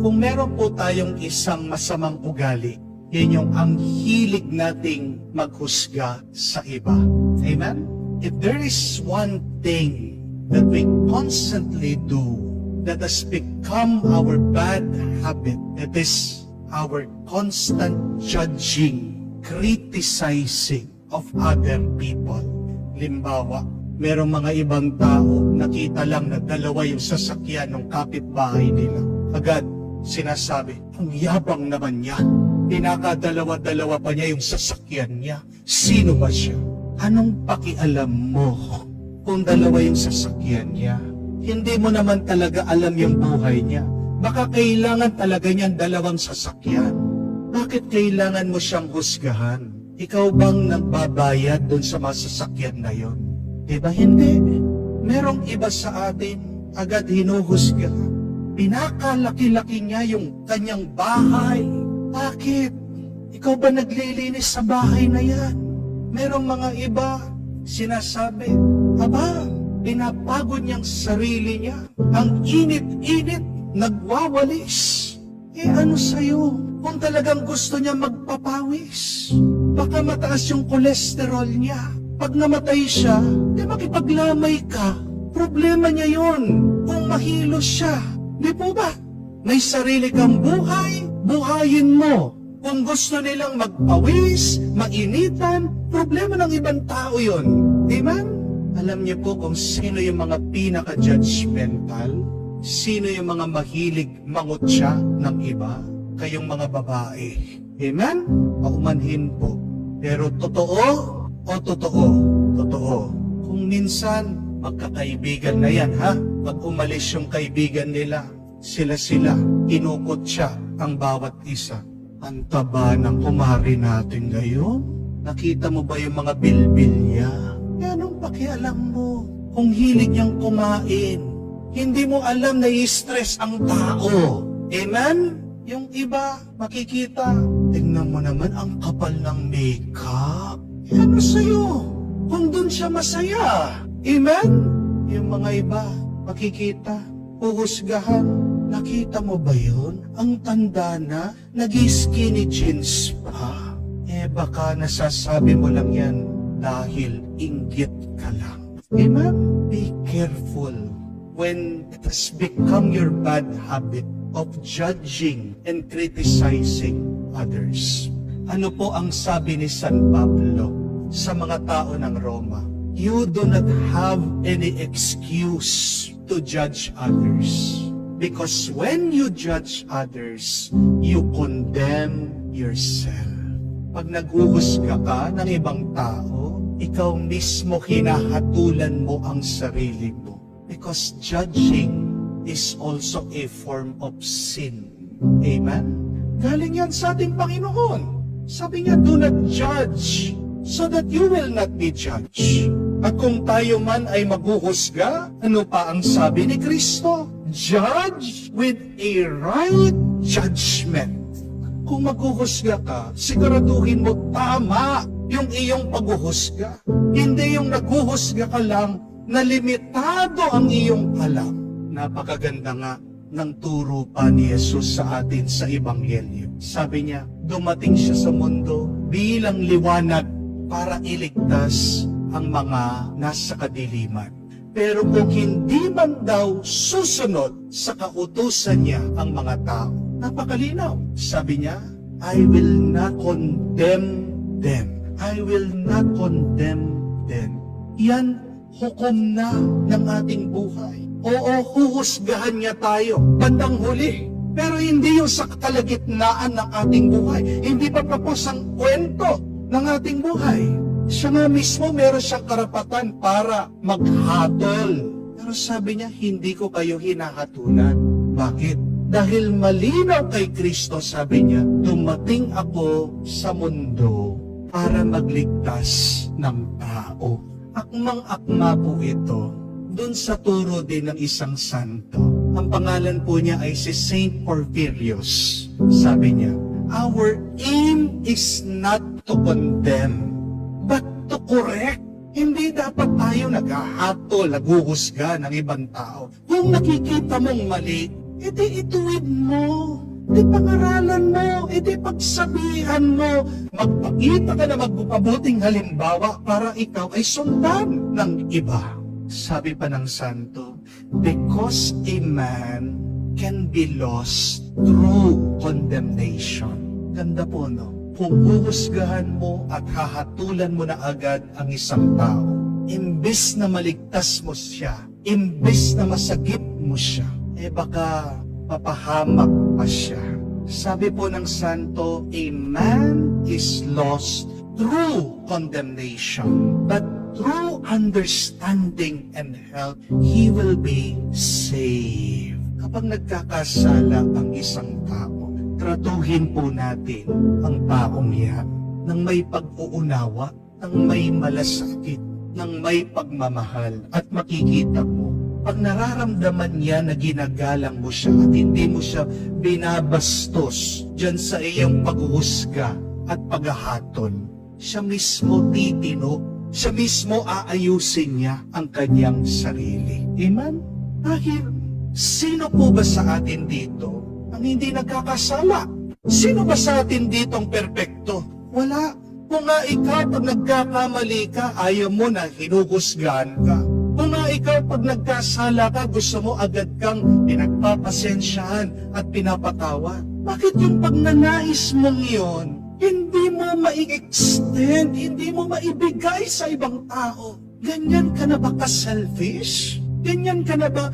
Kung meron po tayong isang masamang ugali, yan yung ang hilig nating maghusga sa iba. Amen? If there is one thing that we constantly do that has become our bad habit, it is our constant judging, criticizing of other people. Limbawa, merong mga ibang tao, nakita lang na dalawa yung sasakyan ng kapitbahay nila. Agad, sinasabi, ang yabang naman niya. Pinakadalawa-dalawa pa niya yung sasakyan niya. Sino ba siya? Anong pakialam mo kung dalawa yung sasakyan niya? Hindi mo naman talaga alam yung buhay niya. Baka kailangan talaga niyan dalawang sasakyan. Bakit kailangan mo siyang husgahan? Ikaw bang nagbabayad doon sa masasakyan na yon? Diba hindi? Merong iba sa atin, agad hinuhusgahan. Pinakalaki-laki niya yung kanyang bahay. Bakit? Ikaw ba naglilinis sa bahay na yan? Merong mga iba, sinasabi, aba, pinapagod niyang sarili niya. Ang init-init, nagwawalis. Ano sa'yo? Kung talagang gusto niya magpapawis, baka mataas yung kolesterol niya. Pag namatay siya, di makipaglamay ka. Problema niya yon. Kung mahilo siya, di po ba? May sarili kang buhay, buhayin mo. Kung gusto nilang magpawis, mainitan, problema ng ibang tao yon. Amen? Alam niyo po kung sino yung mga pinaka-judgmental? Sino yung mga mahilig mangutya ng iba? Kayong mga babae. Amen? Paumanhin po. Pero totoo o totoo? Totoo. Kung minsan, magkakaibigan na yan, ha? Pag umalis yung kaibigan nila, sila-sila, kinukutya ang bawat isa. Ang taba ng kumari natin ngayon. Nakita mo ba yung mga bilbil niya? Anong pakialam mo? Kung hilig niyang kumain, hindi mo alam na i-stress ang tao. Amen? Yung iba, makikita, tingnan mo naman ang kapal ng makeup. Ano sa'yo? Kung dun siya masaya. Amen? Yung mga iba, makikita, uhusgahan. Nakita mo ba yun? Ang tanda na, nag-skinny jeans pa. Baka nasasabi mo lang yan dahil inggit ka lang. Amen? Be careful when it has become your bad habit of judging and criticizing others. Ano po ang sabi ni San Pablo sa mga tao ng Roma? You do not have any excuse to judge others. Because when you judge others, you condemn yourself. Pag naghuhusga ka ng ibang tao, ikaw mismo hinahatulan mo ang sarili mo. Because judging is also a form of sin. Amen? Galing yan sa ating Panginoon. Sabi niya, do not judge so that you will not be judged. At kung tayo man ay maghuhusga, ano pa ang sabi ni Kristo? Judge with a right judgment. Kung maghuhusga ka, siguraduhin mo tama yung iyong paghuhusga. Hindi yung naghuhusga ka lang na limitado ang iyong alam. Napakaganda nga ng turo pa ni Jesus sa atin sa Ebanghelyo. Sabi niya, dumating siya sa mundo bilang liwanag para iligtas ang mga nasa kadiliman. Pero kung hindi man daw susunod sa kautusan niya ang mga tao, napakalinaw. Sabi niya, I will not condemn them. I will not condemn them. Yan, hukom na ng ating buhay. Oo, huhusgahan niya tayo, bandang huli. Pero hindi yung sa kalagitnaan ng ating buhay. Hindi pa tapos ang kwento ng ating buhay. Siya nga mismo meron siyang karapatan para maghatol. Pero sabi niya, hindi ko kayo hinahatulan. Bakit? Dahil malinaw kay Kristo, sabi niya, dumating ako sa mundo para magligtas ng tao. Akmang-akma po ito, dun sa turo din ng isang santo. Ang pangalan po niya ay si Saint Porphyrios. Sabi niya, our aim is not to condemn, but to correct. Hindi dapat tayo naghahatol, naghuhusga ng ibang tao. Kung nakikita mong mali, edi ituwid mo. Edi pangaralan mo, edi pagsabihan mo. Magpakita ka na magpapabuting halimbawa para ikaw ay sundan ng iba. Sabi pa ng santo, because a man can be lost through condemnation. Ganda po, no? Kung huhusgahan mo at hahatulan mo na agad ang isang tao, imbes na maligtas mo siya, imbes na masagip mo siya, baka papahamak pa siya. Sabi po ng santo, a man is lost through condemnation, but through understanding and help, he will be saved. Kapag nagkakasala ang isang tao, tratuhin po natin ang taong yan ng may pag-uunawa, ng may malasakit, ng may pagmamahal, at makikita mo, pag nararamdaman niya na ginagalang mo siya at hindi mo siya binabastos dyan sa iyong paghuhusga at paghahatol, siya mismo titino, siya mismo aayusin niya ang kanyang sarili. Amen? Dahil, sino po ba sa atin dito ang hindi nagkakasala? Sino ba sa atin dito ang perpekto? Wala. Kung nga ikaw pag nagkakamali ka, ayaw mo na hinuhusgahan ka. Kung nga ikaw pag nagkasala ka, gusto mo agad kang pinagpapasensyahan at pinapatawa. Bakit yung pagnanais mong yun, hindi mo mai-extend, hindi mo maibigay sa ibang tao? Ganyan ka na ba ka-selfish? Ganyan ka na ba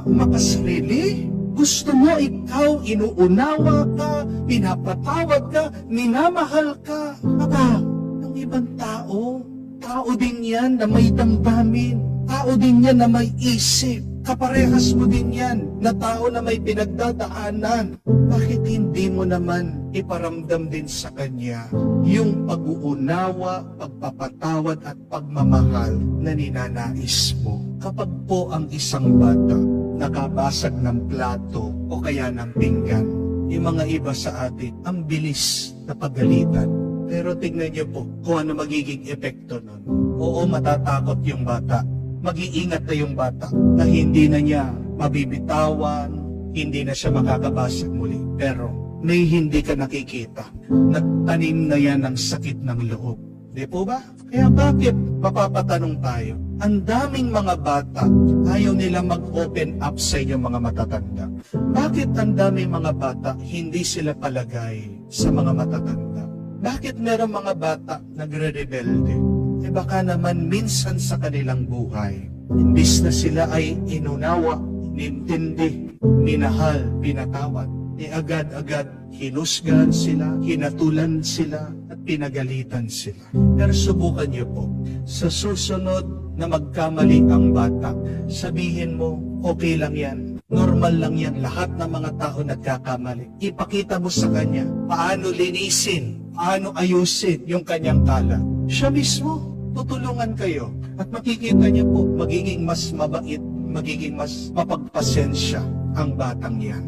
makasarili? Gusto mo ikaw, inuunawa ka, pinapatawad ka, minamahal ka. Aba, ng ibang tao, tao din yan na may damdamin. Tao din yan na may isip. Kaparehas mo din yan na tao na may pinagdadaanan. Bakit hindi mo naman iparamdam din sa kanya yung pag-uunawa, pagpapatawad at pagmamahal na ninanais mo? Kapag po ang isang bata nakabasag ng plato o kaya ng pinggan, yung mga iba sa atin, ang bilis na pagalitan. Pero tignan niyo po kung ano magiging epekto nun. Oo, matatakot yung bata. Mag-iingat na yung bata na hindi na niya mabibitawan, hindi na siya makakabasag muli. Pero may hindi ka nakikita. Nagtanim na yan ng sakit ng loob. Di po ba? Kaya bakit mapapatanong tayo? Ang daming mga bata, ayaw nila mag-open up sa inyong mga matatanda. Bakit ang daming mga bata, hindi sila palagay sa mga matatanda? Bakit meron mga bata nagre-rebelde? Baka naman minsan sa kanilang buhay, imbis na sila ay inunawa, inintindi, minahal, pinatawad, agad-agad hinusgahan sila, hinatulan sila, at pinagalitan sila. Pero subukan niyo po, sa susunod na magkamali ang bata, sabihin mo, okay lang yan. Normal lang yan, lahat ng mga tao nagkakamali. Ipakita mo sa kanya, paano linisin, paano ayusin yung kanyang kala. Siya mismo, tutulungan kayo. At makikita niyo po, magiging mas mabait, magiging mas mapagpasensya ang batang yan.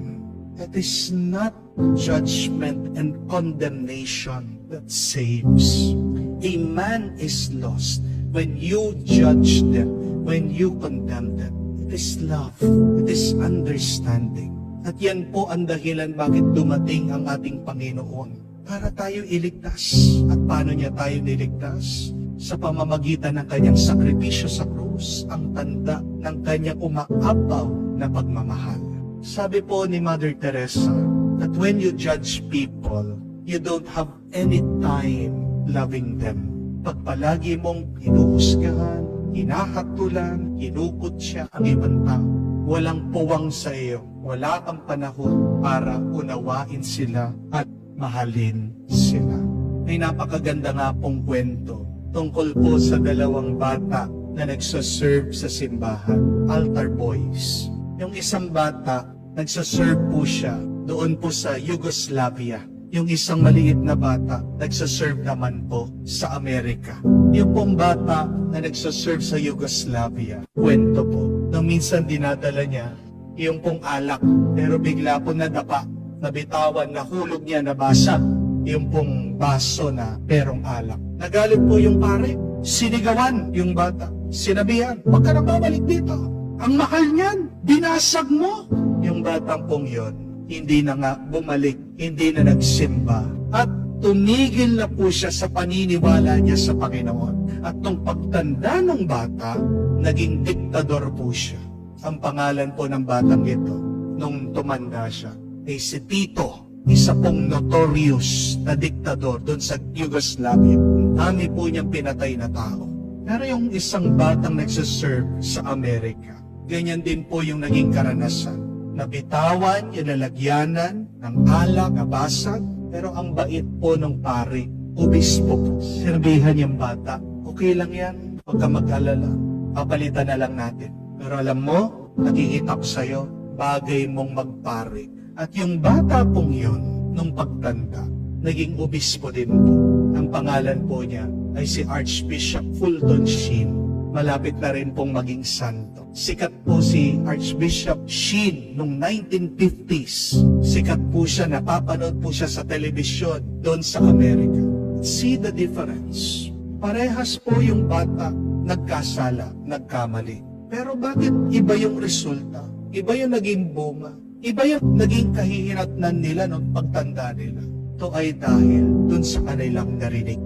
That is not judgment and condemnation that saves. A man is lost when you judge them, when you condemn them. It is love. It is understanding. At yan po ang dahilan bakit dumating ang ating Panginoon. Para tayo iligtas. At paano niya tayo niligtas? Sa pamamagitan ng kanyang sakripisyo sa krus, ang tanda ng kanyang umaapaw na pagmamahal. Sabi po ni Mother Teresa, that when you judge people, you don't have any time loving them. Pag palagi mong hinuhusgahan, hinahatulan, hinukutya ang ibang tao, walang puwang sa iyo, wala kang panahon para unawain sila at mahalin sila. May napakaganda nga pong kwento tungkol po sa dalawang bata na nagsaserve sa simbahan, altar boys. Yung isang bata, nagsaserve po siya doon po sa Yugoslavia. Yung isang maliit na bata, nagsaserve naman po sa Amerika. Yung pong bata na nagsaserve sa Yugoslavia, kwento po, nang minsan dinadala niya yung pong alak, pero bigla po nadapa, nabitawan, nahulog niya, nabasag yung pong baso na perong alak. Nagalit po yung pare, sinigawan yung bata, sinabihan, huwag ka na babalik dito. Ang mahal niyan, binasag mo. yung batang pong yon, hindi na nga bumalik, hindi na nagsimba, at tumigil na po siya sa paniniwala niya sa Panginoon. At nung pagtanda ng bata, naging diktador po siya. Ang pangalan po ng batang ito, nung tumanda siya, ay si Tito, isa pong notorious na diktador doon sa Yugoslavia. Dami po niyang pinatay na tao. Pero yung isang batang nagsiserve sa Amerika, ganyan din po yung naging karanasan. Nabitawan, inalagyanan ng alak, nabasag, pero ang bait po ng pare, obispo po. Sirbihan yung bata, okay lang yan, huwag ka mag-alala, papalitan na lang natin. Pero alam mo, nakikita ko sa'yo, bagay mong magpare. At yung bata pong yun, nung pagtanda, naging obispo din po. Ang pangalan po niya ay si Archbishop Fulton Sheen. Malapit na rin pong maging santo. Sikat po si Archbishop Sheen noong 1950s. Sikat po siya, napapanood po siya sa telebisyon doon sa Amerika. See the difference. Parehas po yung bata nagkasala, nagkamali. Pero bakit iba yung resulta? Iba yung naging bunga. Iba yung naging kahihinatnan nila noong pagtanda nila. Ito ay dahil dun sa kanilang narinig.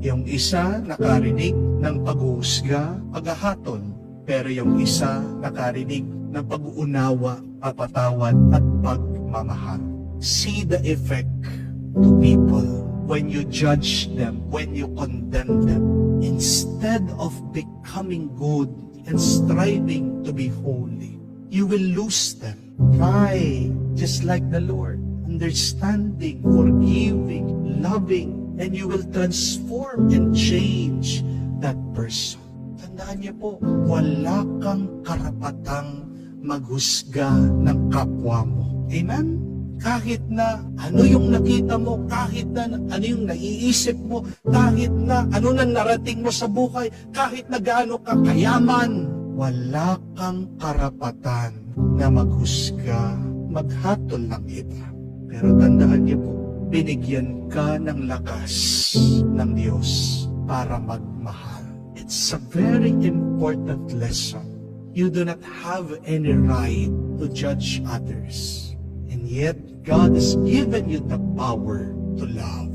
Yung isa nakarinig ng pag-uusga, paghahatol. Pero yung isa nakarinig ng pag-uunawa, papatawad at pagmamahal. See the effect to people when you judge them, when you condemn them. Instead of becoming good and striving to be holy, you will lose them. Try, just like the Lord, understanding, forgiving, loving, and you will transform and change that person. Tandaan niyo po, wala kang karapatang maghusga ng kapwa mo. Amen? Kahit na ano yung nakita mo, kahit na ano yung naiisip mo, kahit na ano na narating mo sa buhay, kahit na gaano ka kayaman, wala kang karapatan na maghusga, maghatol ng iba. Pero tandaan niyo po, binigyan ka ng lakas ng Diyos para magmahal. It's a very important lesson. You do not have any right to judge others. And yet, God has given you the power to love.